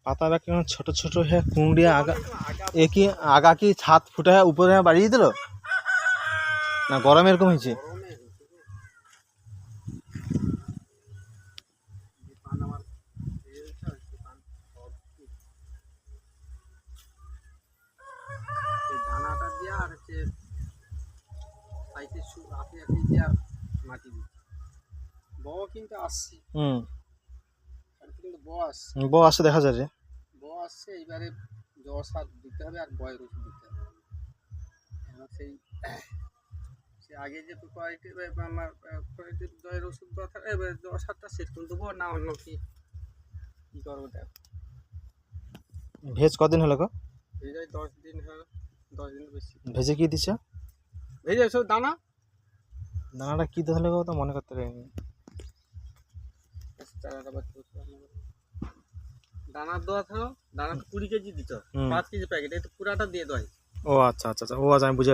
পাতা কেমন ছোট ছোট হ্যাঁ কুঁড়িয়া আগা এ কি আগা কি ছাদ ফুটে উপরে বাড়িয়ে দিল না গরম এরকম হয়েছে? দানাটা দিয়ে আর হচ্ছে সাইডে আপনি আপনি দিয়ে মাটি দিচ্ছে বউ কিন্তু আসছে কিন্তু বউ আসছে দেখা যায় যে বউ আসছে এইবারে জ্বর সার দিতে হবে আর বয়ের ওষুধ দিতে হবে এবার সেই সে আগে যে কোয়ালিটির আমার কোয়ালিটির জ্বরের ওষুধ দরকার এবার জ্বর সারটা সেট করে দেবো না অন্য কি কী করবো দেখ ভেজ কদিন হলো গো? এই যায় 10 দিন হলো 10 দিন বেশি ভেজে কি দিচ্ছ? ভেজে সব দানা দানাটা কি দিতে হলো গো তো মনে করতে পারিনি। দানা দেওয়া থাকো দানা 20 কেজি দিত 5 কেজি প্যাকেট এই তো পুরাটা দিয়ে দেয়। ও আচ্ছা আচ্ছা আচ্ছা ও আচ্ছা আমি বুঝে